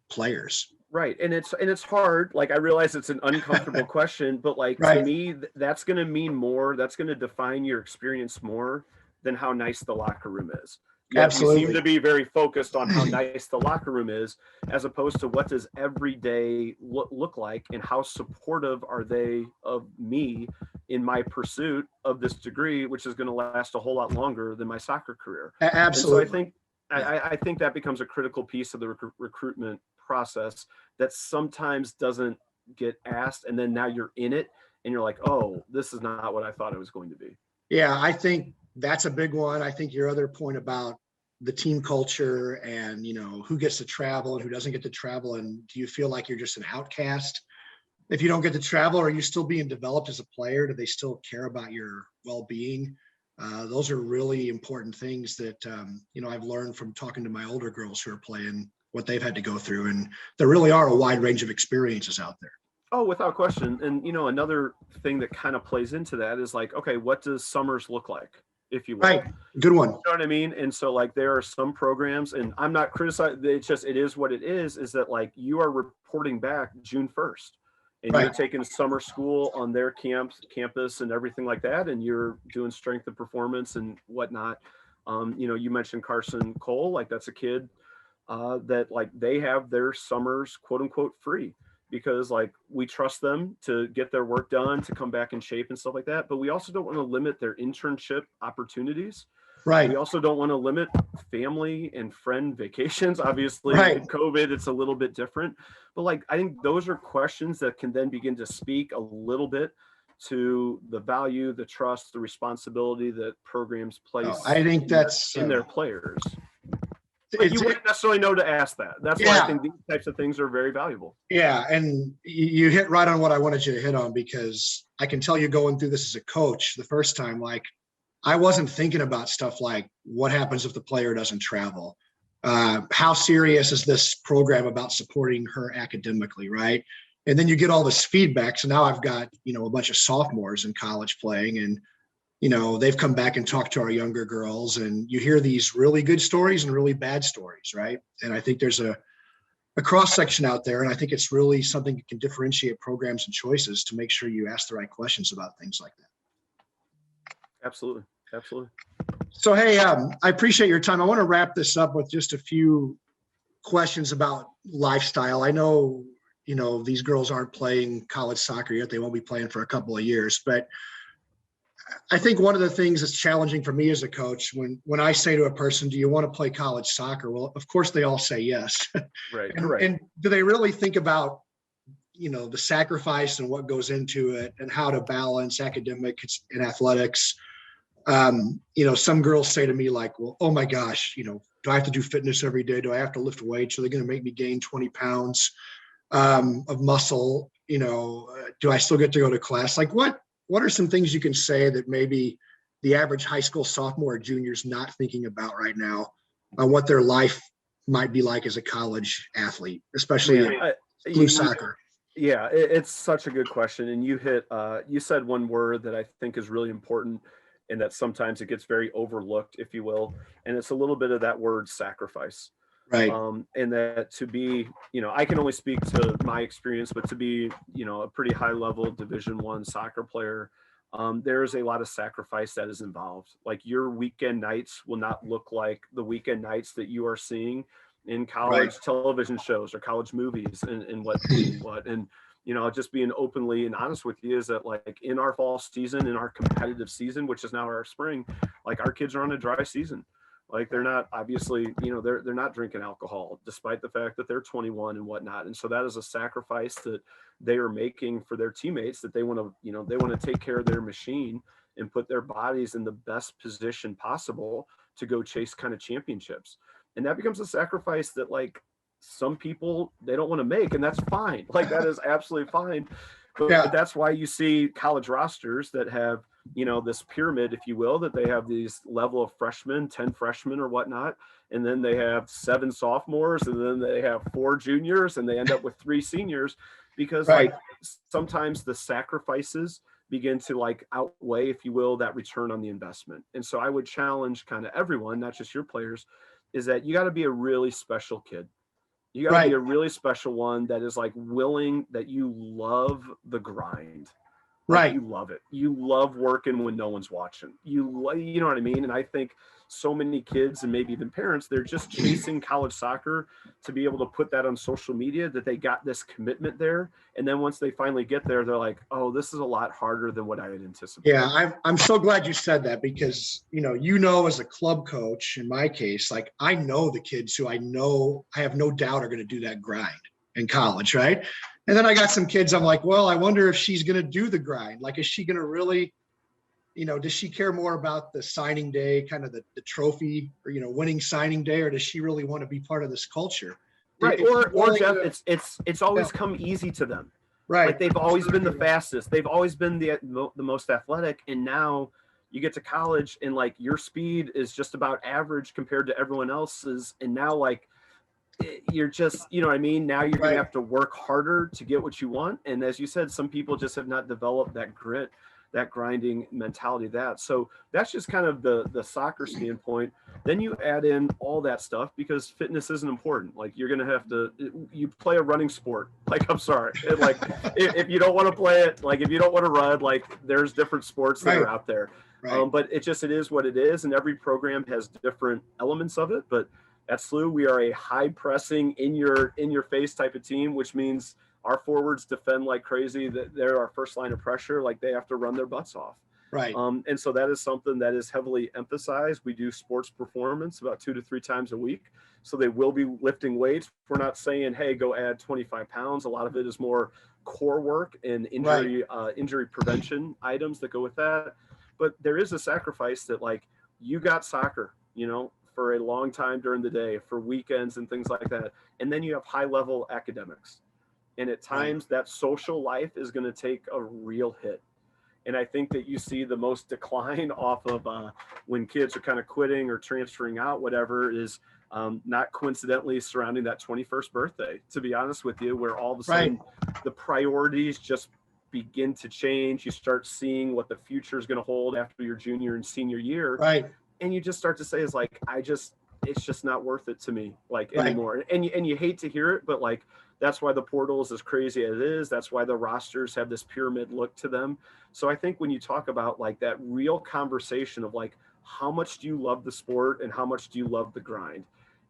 players. Right. And it's hard. Like, I realize it's an uncomfortable question, but like, Right. to me, that's going to mean more. That's going to define your experience more than how nice the locker room is. Yet Absolutely. we seem to be very focused on how nice the locker room is, as opposed to what does every day look like and how supportive are they of me in my pursuit of this degree, which is going to last a whole lot longer than my soccer career. Absolutely. And so I think that becomes a critical piece of the recruitment process that sometimes doesn't get asked. And then now you're in it and you're like, oh, this is not what I thought it was going to be. Yeah, I think that's a big one. I think your other point about the team culture and, who gets to travel and who doesn't get to travel. And do you feel like you're just an outcast if you don't get to travel? Are you still being developed as a player? Do they still care about your well-being? Those are really important things that, I've learned from talking to my older girls who are playing, what they've had to go through. And there really are a wide range of experiences out there. Oh, without question. And, another thing that kind of plays into that is like, okay, what does summers look like, if you will? Right. Good one. You know what I mean? And so like, there are some programs, and I'm not criticizing, it's just, it is what it is that like, you are reporting back June 1st and Right. You're taking summer school on their campus and everything like that. And you're doing strength of performance and whatnot. You mentioned Carson Cole, like that's a kid that like they have their summers quote unquote free, because like we trust them to get their work done, to come back in shape and stuff like that. But we also don't want to limit their internship opportunities. Right. We also don't want to limit family and friend vacations. Obviously, Right. in COVID, it's a little bit different. But like, I think those are questions that can then begin to speak a little bit to the value, the trust, the responsibility that programs place I think that's in their players. Like, you wouldn't necessarily know to ask that. That's why I think these types of things are very valuable. Yeah. And you hit right on what I wanted you to hit on, because I can tell you going through this as a coach the first time, like I wasn't thinking about stuff like what happens if the player doesn't travel? How serious is this program about supporting her academically? Right. And then you get all this feedback. So now I've got, a bunch of sophomores in college playing, and they've come back and talked to our younger girls, and you hear these really good stories and really bad stories, right? And I think there's a cross section out there, and I think it's really something that can differentiate programs and choices to make sure you ask the right questions about things like that. Absolutely. So, hey, I appreciate your time. I want to wrap this up with just a few questions about lifestyle. I know, these girls aren't playing college soccer yet. They won't be playing for a couple of years, but I think one of the things that's challenging for me as a coach, when I say to a person, do you want to play college soccer? Well, of course they all say yes. Right. And do they really think about, the sacrifice and what goes into it and how to balance academics and athletics? Some girls say to me like, well, oh my gosh, do I have to do fitness every day? Do I have to lift weights? Are they going to make me gain 20 pounds of muscle? Do I still get to go to class? Like what are some things you can say that maybe the average high school sophomore or junior is not thinking about right now on what their life might be like as a college athlete, especially blue soccer? Yeah, it's such a good question. And you said one word that I think is really important, and that sometimes it gets very overlooked, if you will. And it's a little bit of that word sacrifice. Right. And that to be, I can only speak to my experience, but to be, a pretty high level Division I soccer player, there's a lot of sacrifice that is involved. Like your weekend nights will not look like the weekend nights that you are seeing in college television shows or college movies and what. And, just being openly and honest with you is that like in our fall season, in our competitive season, which is now our spring, like our kids are on a dry season. Like they're not, obviously, they're not drinking alcohol despite the fact that they're 21 and whatnot. And so that is a sacrifice that they are making for their teammates, that they want to take care of their machine and put their bodies in the best position possible to go chase kind of championships. And that becomes a sacrifice that like some people, they don't want to make, and that's fine. Like that is absolutely fine. But that's why you see college rosters that have, this pyramid, if you will, that they have these level of freshmen, 10 freshmen or whatnot. And then they have 7 sophomores, and then they have 4 juniors, and they end up with 3 seniors, because like sometimes the sacrifices begin to like outweigh, if you will, that return on the investment. And so I would challenge kind of everyone, not just your players, is that you got to be a really special kid. You got to be a really special one that is like willing, that you love the grind. Like, you love it. You love working when no one's watching. You know what I mean? And I think so many kids, and maybe even parents, they're just chasing college soccer to be able to put that on social media, that they got this commitment there. And then once they finally get there, they're like, oh, this is a lot harder than what I had anticipated. Yeah, I'm so glad you said that, because, as a club coach, in my case, like I know the kids who I have no doubt are going to do that grind in college, right? And then I got some kids, I'm like, well, I wonder if she's going to do the grind. Like, is she going to really, does she care more about the signing day, kind of the trophy, or, winning signing day, or does she really want to be part of this culture? Right. Or Jeff, it's always come easy to them. Right. Like they've always been the fastest. They've always been the most athletic. And now you get to college and like your speed is just about average compared to everyone else's. And now like, you're just, you know what I mean? Now you're going to have to work harder to get what you want. And as you said, some people just have not developed that grit, that grinding mentality, so that's just kind of the soccer standpoint. Then you add in all that stuff because fitness isn't important. Like you're going to have to, you play a running sport. Like, I'm sorry. Like if you don't want to play it, like if you don't want to run, like there's different sports that are out there. But it is what it is. And every program has different elements of it. But at SLU, we are a high pressing, in your face type of team, which means our forwards defend like crazy. That they're our first line of pressure. Like they have to run their butts off. Right. And so that is something that is heavily emphasized. We do sports performance about 2 to 3 times a week. So they will be lifting weights. We're not saying, hey, go add 25 pounds. A lot of it is more core work and injury prevention items that go with that. But there is a sacrifice that like you got soccer, for a long time during the day, for weekends and things like that. And then you have high level academics. And at times that social life is going to take a real hit. And I think that you see the most decline off of when kids are kind of quitting or transferring out, whatever, is not coincidentally surrounding that 21st birthday, to be honest with you, where all of a sudden the priorities just begin to change. You start seeing what the future is going to hold after your junior and senior year. Right. And you just start to say, is like, it's just not worth it to me, like anymore. And you hate to hear it, but like, that's why the portal is as crazy as it is. That's why the rosters have this pyramid look to them. So I think when you talk about like that real conversation of like, how much do you love the sport and how much do you love the grind?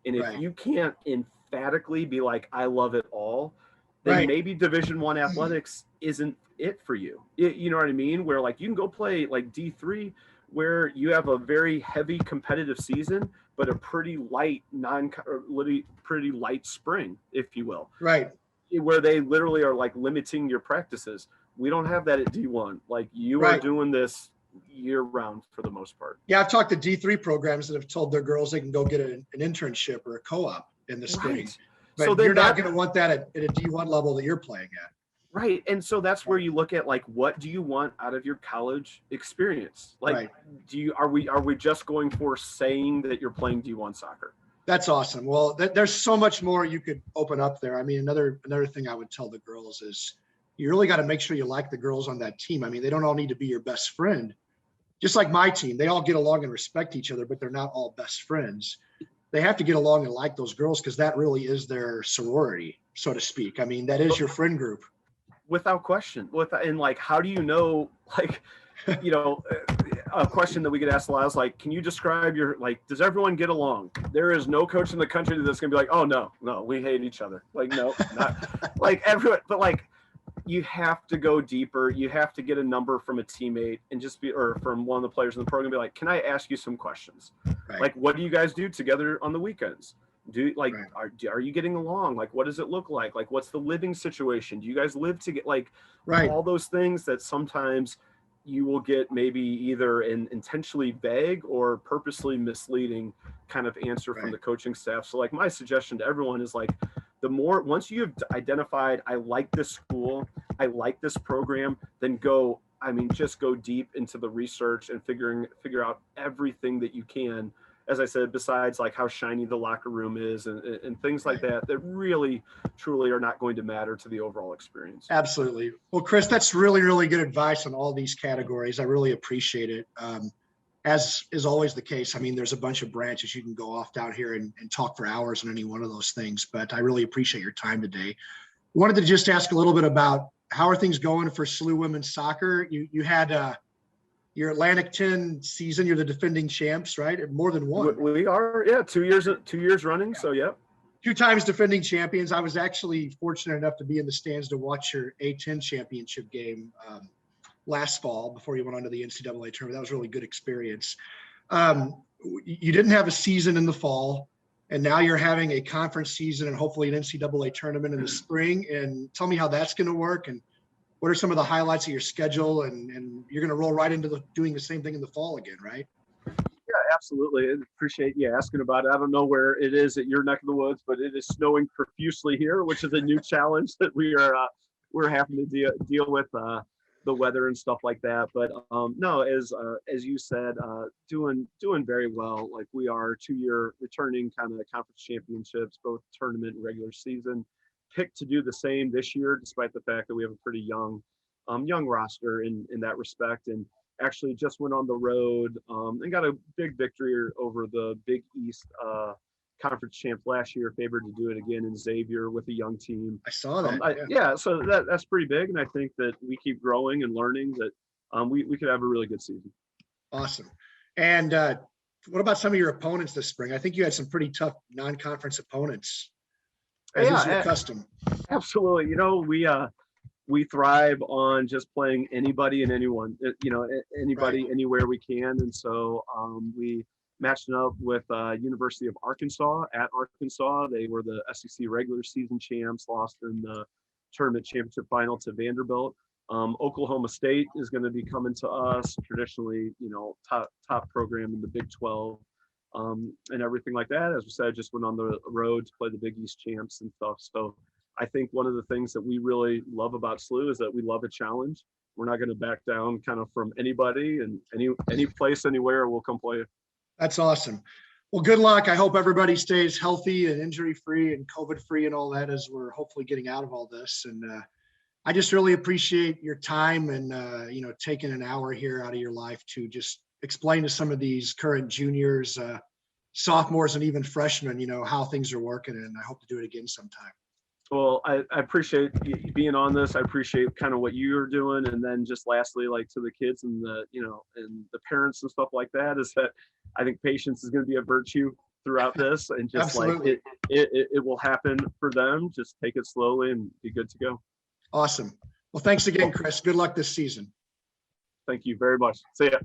And if you can't emphatically be like, I love it all, then maybe Division I athletics isn't it for you. You know what I mean? Where like you can go play like D3, where you have a very heavy competitive season, but a pretty light pretty light spring, if you will. Right. Where they literally are like limiting your practices. We don't have that at D1. Like you are doing this year round for the most part. Yeah, I've talked to D3 programs that have told their girls they can go get an internship or a co-op in the spring. But so you're not going to want that at a D1 level that you're playing at. Right. And so that's where you look at like, what do you want out of your college experience? Like, are we just going for saying that you're playing D1 soccer? That's awesome. Well, there's so much more you could open up there. I mean, another thing I would tell the girls is you really got to make sure you like the girls on that team. I mean, they don't all need to be your best friend. Just like my team, they all get along and respect each other, but they're not all best friends. They have to get along and like those girls because that really is their sorority, so to speak. I mean, that is your friend group. Without question. And like, how do you know, like, a question that we get asked a lot is like, can you describe does everyone get along? There is no coach in the country that's going to be like, oh, no, we hate each other. Like, no, not like everyone, but like, you have to go deeper. You have to get a number from a teammate and or from one of the players in the program, be like, can I ask you some questions? Right. Like, what do you guys do together on the weekends? Right. Are you getting along? Like, what does it look like? Like, what's the living situation? Do you guys live together? Like, Right. all those things that sometimes you will get maybe either an intentionally vague or purposely misleading kind of answer from Right. the coaching staff. So like my suggestion to everyone is like, once you've identified, I like this school, I like this program, then just go deep into the research and figure out everything that you can, as I said, besides like how shiny the locker room is and things like Right. that really truly are not going to matter to the overall experience. Absolutely. Well, Chris, that's really, really good advice on all these categories. I really appreciate it. As is always the case, I mean, there's a bunch of branches you can go off down here and talk for hours on any one of those things, but I really appreciate your time today. Wanted to just ask a little bit about how are things going for SLU women's soccer? You had your Atlantic 10 season. You're the defending champs, right? More than one. We are, yeah, 2 years running. So, yeah. 2 times defending champions. I was actually fortunate enough to be in the stands to watch your A10 championship game last fall before you went on to the NCAA tournament. That was a really good experience. You didn't have a season in the fall, and now you're having a conference season and hopefully an NCAA tournament in the spring. And tell me how that's going to work, and what are some of the highlights of your schedule? And you're going to roll right into doing the same thing in the fall again, right? Yeah, absolutely. I appreciate you asking about it. I don't know where it is at your neck of the woods, but it is snowing profusely here, which is a new challenge that we're having to deal with the weather and stuff like that. But no, as you said, doing very well. Like, we are 2-year returning kind of conference championships, both tournament and regular season. Picked to do the same this year, despite the fact that we have a pretty young roster in that respect. And actually just went on the road and got a big victory over the Big East conference champs last year, favored to do it again in Xavier with a young team. I saw that. So that's pretty big. And I think that we keep growing and learning that we could have a really good season. Awesome. And what about some of your opponents this spring? I think you had some pretty tough non-conference opponents, as is your custom. Absolutely. You know, we thrive on just playing anybody and anyone, anybody, right, anywhere we can. And so we matched up with University of Arkansas at Arkansas. They were the SEC regular season champs, lost in the tournament championship final to Vanderbilt. Oklahoma State is going to be coming to us, traditionally, top program in the Big 12 and everything like that. As we said, just went on the road to play the Big East champs and stuff. So I think one of the things that we really love about SLU is that we love a challenge. We're not going to back down kind of from anybody, and any place, anywhere, we'll come play. That's awesome. Well, good luck. I hope everybody stays healthy and injury-free and COVID-free and all that as we're hopefully getting out of all this. And I just really appreciate your time and, taking an hour here out of your life to just explain to some of these current juniors, sophomores, and even freshmen, how things are working. And I hope to do it again sometime. Well, I appreciate you being on this. I appreciate kind of what you're doing. And then just lastly, like, to the kids and and the parents and stuff like that, is that I think patience is going to be a virtue throughout this, and just Absolutely. Like it will happen for them. Just take it slowly and be good to go. Awesome. Well, thanks again, Chris. Good luck this season. Thank you very much. See ya.